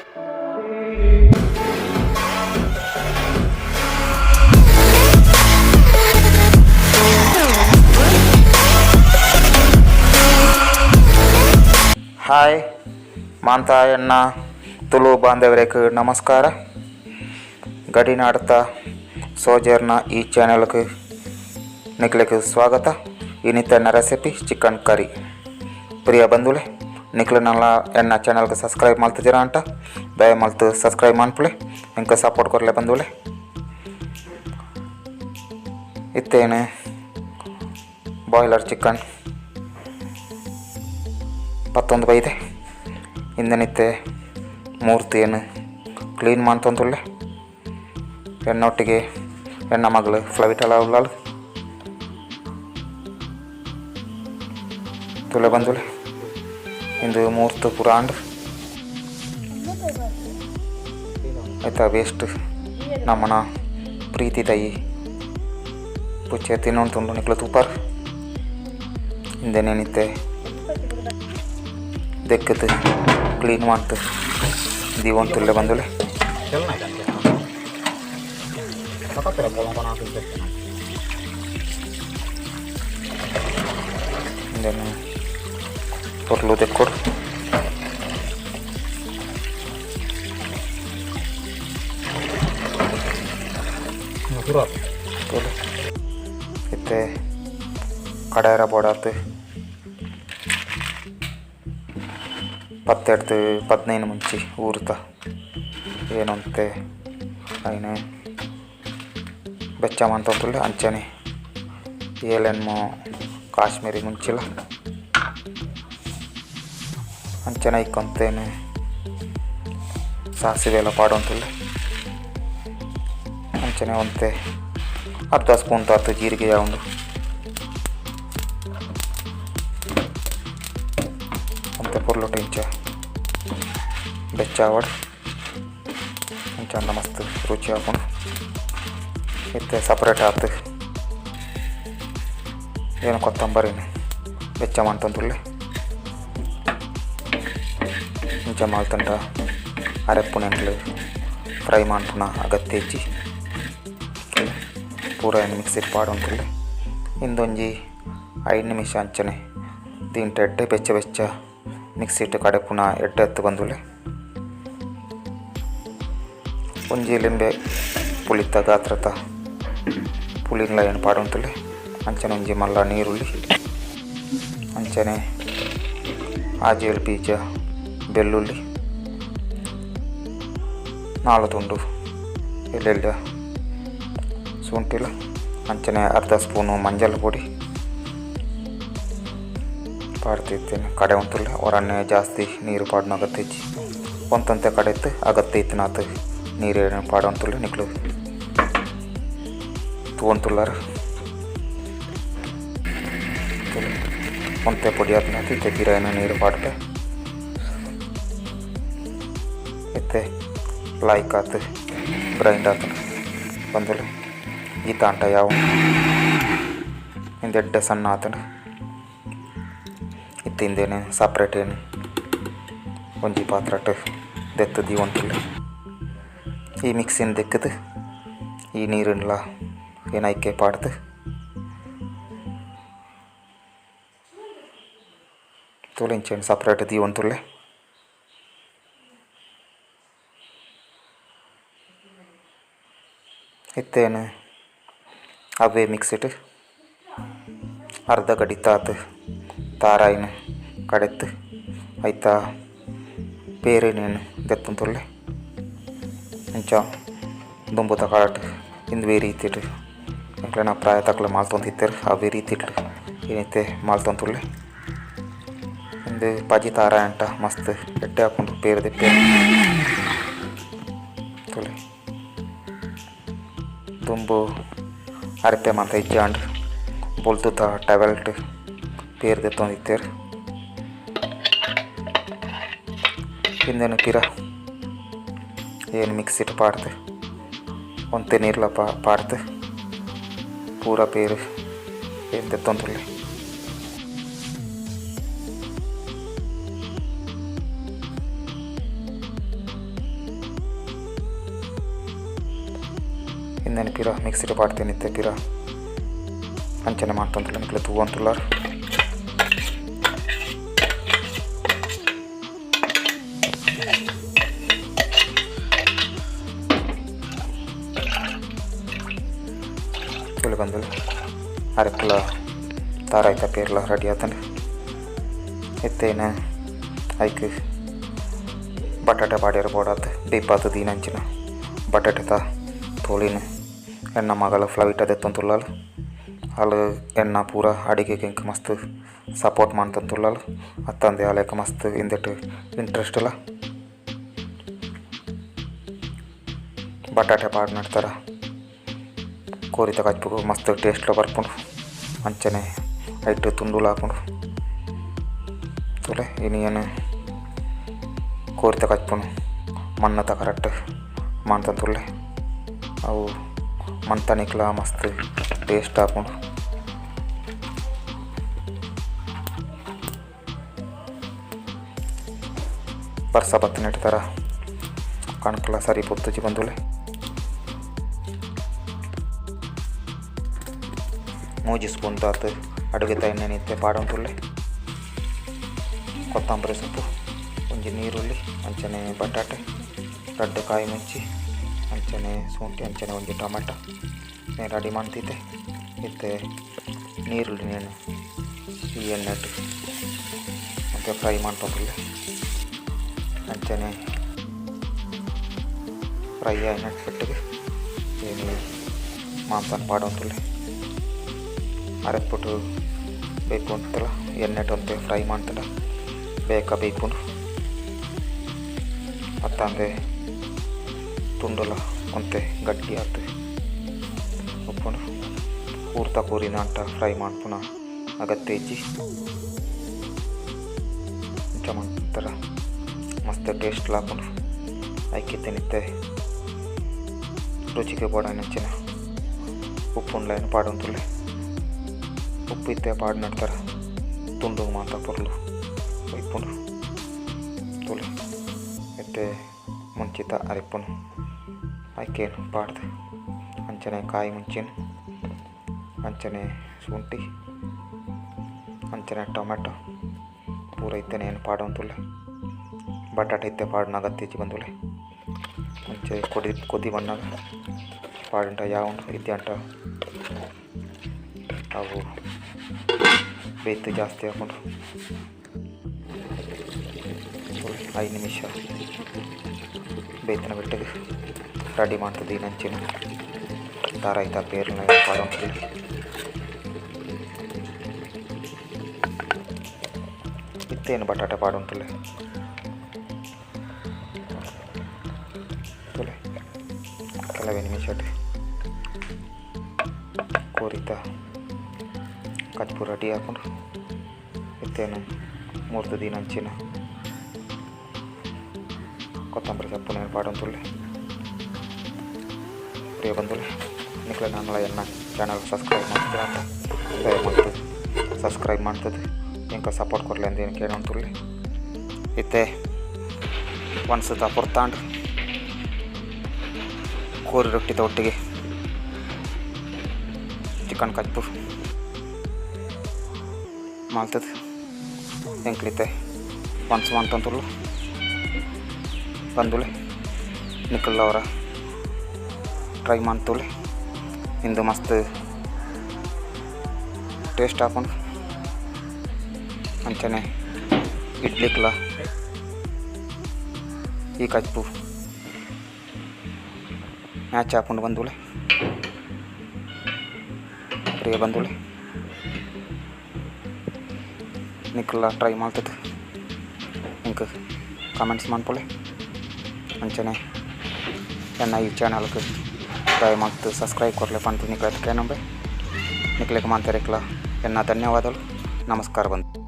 Hi ಮಾಂತಾ ಎಣ್ಣ ತುಳು ಬಾಂಧವರಿಗೆ ನಮಸ್ಕಾರ. ಗಡಿನಾಡ್ತ ಸೋಜರ್ನ ಈ ಚಾನೆಲ್ಗೆ ನಿಕ್ಲಿಕ್ಕೆ ಸ್ವಾಗತ. ಇನ್ನಿತ್ತ ರೆಸಿಪಿ ಚಿಕನ್ ಕರಿ. ಪ್ರಿಯ ಬಂಧುಳೆ ನಿಕ್ಲನೆಲ್ಲ ಎಣ್ಣ ಚಾನಲ್ಗೆ ಸಬ್ಸ್ಕ್ರೈಬ್ ಮಾಡ್ತಿದ್ದೀರಾ ಅಂಟ ದಯ ಮಲ್ತು ಸಬ್ಸ್ಕ್ರೈಬ್ ಮಾಡ್ಕೊಳ್ಳಿ. ಇಂಕ ಸಪೋರ್ಟ್ ಕೊರಲೆ ಬಂಧುಳೆ. ಇತ್ತೇನು ಬಾಯ್ಲರ್ ಚಿಕನ್ ಪತ್ತೊಂದು ಬೈದೆ ಇಂದನಿತ್ತೆ ಮೂರ್ತಿ ಏನು ಕ್ಲೀನ್ ಮಾಡ್ತೊಂದುಲ್ಲೆ ಎಣ್ಣೊಟ್ಟಿಗೆ ಎಣ್ಣ ಮಗಳು ಫ್ಲವಿಟಲ ಉಳ್ಳಾಳು ತುಲೆ ಬಂದುಲೆ ಇಂದು ಮೂರ್ತು ಪುರಾಂಡ್ ಆಯ್ತಾ ವೇಸ್ಟ್ ನಮ್ಮನ ಪ್ರೀತಿ ತಾಯಿ ಪುಚ್ಚೆ ತಿನ್ನೋಣ ತುಂಡು ನಿಕ್ಲು ತೂಪಾರ ಇಂದೇನೇನಿತ್ತೆ ದೆಕ್ಕದು ಕ್ಲೀನ್ ಮಾಡ್ತು ದೀವನ್ ತುಲ್ಲೆ ಬಂದುಲೆ ಇಂದೇನು పొర్లు తెక్కోడు ಇತ್ತೆ ಕಡಾಯರ ಬೋಡಾತು 10-15 ಮುಂಚೆ ಊರ್ತ ಏನಂತೆ అయినా ಬೆಚ್ಚ ಮಾಡ್ತಂತುಳ್ಳೆ ಅಂಚನೆ ಏಲೆನ್ಮೋ ಕಾಶ್ಮೀರಿ ಮುಂಚಿಲ್ಲ ಅಂಚನೆ ಇಕ್ಕೊಂತೇನೆ ಸಾಸಿವೆ ಎಲ್ಲ ಪಾಡೋಂತುಳ್ಳೆ ಅಂಚನೆ ಒಂತೆ ಅರ್ಧ ಸ್ಪೂನ್ ತಾತು ಜೀರಿಗೆ ಯಾವುದು ಅಂತೆ ಪೊರ್ಲೊಟ್ಟು ಇಂಚ ಬೆಚ್ಚ ಆವಡ್ ಅಂಚಂದ ಮಸ್ತ್ ರುಚಿ ಹಾಕೊಂಡು ಇತ್ತೆ ಸಪ್ರೇಟ್ ಆತು ಏನು ಕೊತ್ತಂಬರಿನಿ ಬೆಚ್ಚ ಮಾಡ್ತಂತುಳ್ಳೆ ಇಂಚ ಮಾಲ್ತಂಡ ಅರೆಪ್ಪುನೆಂಗ್ಲು ಫ್ರೈ ಮಾಡ್ತುನ ಅಗತ್ಯ ಹೆಚ್ಚಿ ಪೂರ ಏನು ಮಿಕ್ಸಿಟ್ ಪಾಡೋಂತುಳ್ಳೆ ಇಂದೊಂಜಿ 5 ನಿಮಿಷ ಅಂಚನೆ ದೀಂಟ ಎಡ್ಡೆ ಬೆಚ್ಚ ಮಿಕ್ಸಿಟ್ ಕಡೆ ಪುನಃ ಎಡ್ಡೆ ಬಂದುಳ್ಳೆ ಒಂಜಿ ಲಿಂಬೆ ಪುಳಿತ ಗಾತ್ರತ ಪುಳಿನ್ಲ ಏನು ಪಾಡೋಂತುಳ್ಳೆ ಅಂಚನೆ ಒಂಜಿ ಮಲ್ಲ ನೀರುಳ್ಳಿ ಅಂಚನೆ ಆಜೇಳು ಬೀಜ ಬೆಳ್ಳುಳ್ಳಿ 4 ತುಂಡು ಎಲ್ಲೆಲ್ಲ ಶುಂಠಿಲ ಅಂಚನೆ ಅರ್ಧ ಸ್ಪೂನು ಮಂಜಲ್ ಪುಡಿ ಪಾಡ್ತಿರ್ತೇನೆ ಕಡೆ ಉಂಟುಳ್ಳೆ ಹೊರನ್ನೇ ಜಾಸ್ತಿ ನೀರು ಪಾಡೋ ಅಗತ್ಯ ಹೆಚ್ಚಿ ಒಂತಂತೆ ಕಡೆ ಇತ್ತು ಅಗತ್ಯ ಇತ್ತು ನಾತು ನೀರು ಪಾಡೋಂತುಳ್ಳೆ ನಿಕ್ಲು ತಗೊಂತುಳ್ಳಾರ ಒಂತೆ ಪುಡಿ ಆದ್ಮೇಲೆ ಇತ್ತೆ ಬಿರಿಯಾನಿ ನೀರು ಪಾಡ್ತೆ ಇತ್ತೆ ಲೈಕ್ ಆತು ಗ್ರೈಂಡ್ ಆತು ಬಂದಳು ಈ ತಾಂಟ ಯಾವ ಹಿಂದೆಡ್ಡೆ ಸಣ್ಣ ಆತನ ಇತ್ತಿಂದೇನೆ ಸಪ್ರೇಟ್ ಏನು ಒಂಜಿ ಪಾತ್ರಟ್ ದೆತ್ತು ದೀವಂತುಳ್ಳೆ ಈ ಮಿಕ್ಸಿನ ದೆಕ್ಕದು ಈ ನೀರನ್ಲ ಏನೈಕೆ ಪಾಡ್ದು ತುಳಿಂಚೇನು ಸಪ್ರೇಟ್ ದೀವಂತುಳ್ಳೆ ಇತ್ತೇನು ಅವೇ ಮಿಕ್ಸಿಟ್ ಅರ್ಧ ಗಡಿ ತಾತು ತಾರಾಯಿನ ಕಡೆತ್ತು ಆಯ್ತಾ ಬೇರೆನೇನು ದೆತ್ತಂತುಳ್ಳೆ ಇಂಚ ದುಂಬು ತಕಾಳಟ್ ಇಂದು ಬೇರೆ ರೀತಿಟ್ ಯಾಕಲೆ ನಾ ಪ್ರಾಯ ತಕ್ಕಲೆ ಮಾಲ್ತೊಂದಿತ್ತೇರು ಅವೇ ರೀತಿಟ್ ಏನೈತೆ ಮಾಲ್ತೊಂತುಳ್ಳೆ ಇಂದು ಪಾಜಿ ತಾರ ಅಂಟ ಮಸ್ತ್ ಎಟ್ಟೆ ಹಾಕೊಂಡು ಪೇರು ದೆಪ್ಪೆ ತುಳಿ ದುಂಬು ಅರಪೆ ಮಂತ ಇಜ್ಜಾಂಡ್ ಬೊಲ್ತುತ ಟವೆಲ್ಟ್ ಪೇರು ದೆತ್ತೊಂದಿತ್ತೇರು ಹಿಂದೇನು ಪಿರ ಏನು ಮಿಕ್ಸಿಟ್ ಪಾಡ್ದು ಒಂತೆ ನೀರ್ಲ ಪಾಡ್ದು ಪೂರ ಪೇರು ಏನು ದೆತ್ತೊಂದುಳ್ಳೆ ಇಂದೇನು ಪಿರ ಮಿಕ್ಸಿಡ್ ಪಾಡ್ತೇನಿತ್ತೆ ಪಿರ ಅಂಚನೆ ಮಾಡ್ತಂತಲ್ಲ ನಿಕ್ಲೆ ತೂವಂತುಲ್ಲಾರ ತುಳಿ ಬಂದಿಲ್ಲ ಅರೆಪ್ಪಲ ತಾರಾಯ್ತ ಪೇರ್ಲ ರೆಡಿ ಆತಂಡೆ ಎತ್ತೇನು ಐಕ್ ಬಟಾಟೆ ಪಾಡ್ಯಾರ ಬೋಡಾತ ಡೀಪಾತ ದೀನಂಚಿನ ಬಟಾಟೆ ತಾ ತೋಳಿನ ಎಣ್ಣ ಮಗಳ ಫ್ಲೈಟ್ ಅದೆತ್ತಂತುಲ್ಲಾಲು ಅಲ್ಲಿ ಎಣ್ಣ ಪೂರ ಅಡಿಗೆಗೆ ಇಂಕ ಮಸ್ತ್ ಸಪೋರ್ಟ್ ಮಾಡ್ತಂತುಲ್ಲಾಲು ಅತ್ತಂದೆ ಅಲೆಕ ಮಸ್ತ್ ಇಂದೆಟ್ಟು ಇಂಟ್ರೆಸ್ಟ್ ಇಲ್ಲ ಬಟಾಟೆ ಪಾಡ್ ನಡ್ತಾರ ಕೋರಿತ ಕಚ್ಪು ಮಸ್ತ್ ಟೇಸ್ಟ್ಲ ಬರ್ಕೊಂಡು ಅಂಚನೆ ಐಟು ತುಂಡುಲು ಹಾಕೊಂಡು ತುಲೆ ಇನ್ನೇನು ಕೋರಿತ ಕಚ್ಪುನು ಮಣ್ಣತ ಕರೆಕ್ಟ್ ಮಾಡ್ತಂತುಲ್ಲೆ ಅವು ಮಂತನಿಕ್ಲ ಮಸ್ತ್ ಟೇಸ್ಟ್ ಹಾಕೊಂಡು ಬರ್ಸ ಬತ್ತನ ಇಡ್ತಾರ ಕಣಕ್ಲ ಸರಿ ಪೊತ್ತುಜಿ ಬಂದುಲೆ ಮೂಜಿ ಸ್ಪೂನ್ ತಾತು ಅಡುಗೆ ಎಣ್ಣೆ ನಿಂತೆ ಪಾಡಂತುಲ್ಲೆ ಕೊತ್ತಂಬರಿ ಸೊಪ್ಪು ಒಂಜಿ ನೀರುಳ್ಳಿ ಅಂಚನೆ ಬಟಾಟೆ ರಡ್ಡು ಕಾಯಿ ಮುಂಚಿ ಅಂಚನೆ ಶುಂಠಿ ಅಂಚನೆ ಒಂಜಿ ಟೊಮೆಟೊ నేను ರೆಡಿ ಮಾಡ್ತಿದ್ದೆ ಇತ್ತೆ ನೀರುಳ್ಳಿ నేను ಈ ಎಣ್ಣೆಟ್ಟು ಮತ್ತು ಫ್ರೈ ಮಾಡ್ತಂತುಲ್ಲೆ ಅಂಚನೆ ಫ್ರೈ ಎಣ್ಣೆ ಬಿಟ್ಟಿಗೆ ಏನು ಮಾಂಸನ ಪಾಡಂತುಲ್ಲೆ ಅರೆಕ್ಬಿಟ್ಟು ಬೇಕು ಅಂತಲ್ಲ ಎಣ್ಣೆಟೊಂತೆ ಫ್ರೈ ಮಾಡ್ತಲ್ಲ ಬೇಕಾ ಬೇಯ್ಕೊಂಡು ಅತ್ತಂದೆ ತುಂಡಲ್ಲ ಒಂತೆ ಗಟ್ಟಿ ಆಗ್ತದೆ ಉಪ್ಪುನು ಕೂರ್ತಾ ಕೂರಿನ ಅಂಟ ಫ್ರೈ ಮಾಡ್ಪುನ ಅಗತ್ಯ ಇಜ್ಜಿ ಇಂಚ ಮಾಡ್ತಾರ ಮಸ್ತ್ ಟೇಸ್ಟ್ ಹಾಕೊಂಡು ಐಕಿತ್ತೆ ನಿತ್ತೆ ರುಚಿಗೆ ಬೋಡ ನೆಂಚಿನ ಉಪ್ಪುಂಡ್ಲೇನು ಪಾಡಂತುಲ್ಲೆ ಉಪ್ಪು ಇತ್ತೆ ಪಾಡು ನಡ್ತಾರ ತುಂಡು ಮಾತ ಪೊರ್ಲು ಇಪ್ಪುನು ತುಳಿ ಎತ್ತೆ ಮುಂಚಿತ ಅರಿಪ್ಪುನು ಆಯ್ಕೇನು ಪಾಡ್ದೆ ಅಂಚನೆ ಕಾಯಿ ಮುಂಚಿನ ಅಂಚನೆ ಶುಂಠಿ ಅಂಚನೆ ಟೊಮೆಟೊ ಪೂರ ಇತ್ತೇನೆ ಏನು ಪಾಡಂತುಲ್ಲೆ ಬಟಾಟೆ ಇತ್ತೆ ಪಾಡಿನ ಅಗತ್ಯಜಿ ಬಂದುಲೆ ಅಂಚೆ ಕೊದಿ ಬಣ್ಣಾಗ ಪಾಡಂಟ ಯಾವ ಇದ್ದಂಟ ಅವು ಬೇಯ್ತು ಜಾಸ್ತಿ ಹಾಕೊಂಡು 5 ನಿಮಿಷ ಬೇಯ್ತನ ಬಿಟ್ಟಿಗೆ ರೆಡಿ ಮಾಡ್ತದೆ ನಂಚಿನ ತಾರಾಯ್ತ ಪೇರ್ನ ಪಾಡಂತುಲ್ಲೆ ಇತ್ತೇನು ಬಟಾಟೆ ಪಾಡಂತುಲ್ಲೆ ತುಲೆ ಕೆಲವೇ ನಿಮಿಷ ಕೋರಿತ ಕಚ್ಪು ರೆಡಿ ಹಾಕೊಂಡು ಇತ್ತೇನು 3 ದಿನ ಹಂಚಿನ ಕೊತ್ತಂಬರಿ ಸೊಪ್ಪು నేను పాడంతులే ಪ್ರಿಯ ಬಂಧುಗಳೇ ನಿಖಿಲ ನಾನಲ್ಲ ಎನ್ನ ಚಾನಲ್ ಸಬ್ಸ್ಕ್ರೈಬ್ ಮಾಡ್ತೀರಾ ಅಂತ ದಯಮಾಡಿ ಸಬ್ಸ್ಕ್ರೈಬ್ ಮಾಡ್ತದೆ ఇంకా ಸಪೋರ್ಟ್ ಕೊಡಲಿ ಅಂತ ಏನು ಕೇಳಂತುಲ್ಲೆ ಇತ್ತೆ ಒಂದ್ಸತ ಪುರ್ತಾಂಡು ಕೋರಿ ರೊಟ್ಟಿ ಒಟ್ಟಿಗೆ ಚಿಕನ್ ಕಚ್ಪು ಮಾಡ್ತದೆ ಎಂಕ್ಲಿತೆ ಒನ್ಸ್ ಮಾಡ್ತಂತುಲ್ಲು ಬಂದುಲೆ ನಿಖಿಲ್ ಅವರ ಟ್ರೈ ಮಾಡ್ತುಲೆ ಇಂದು ಮಸ್ತ್ ಟೇಸ್ಟ್ ಹಾಕೊಂಡು ಅಂಚನೆ ಇಡ್ಲಿಕ್ಲ ಈ ಕಚ್ಪು ಮ್ಯಾಚ್ ಹಾಕೊಂಡು ಬಂದುಲೆ ಪ್ರಿಯ ಬಂದುಲೆ ನಿಖಿಲ್ ಟ್ರೈ ಮಾಡ್ತದೆ ಇಂಕ ಕಾಮೆಂಟ್ಸ್ ಮಾಡ್ಕೊಳ್ಳಿ ಅಂಚನೆ ನನ್ನ ಈ ಚಾನಲ್ಗೆ ದಯಮಾಡಿ ಸಬ್ಸ್ಕ್ರೈಬ್ ಕೊಡಲಿ పంతు ನಿಖಿಲ್ ನಂಬೆ ನಿಖಿಲ್ಗೆ ಮಾತಾಡಕ್ಲ ಎನ್ನ ಧನ್ಯವಾದಗಳು ನಮಸ್ಕಾರ ಬಂದು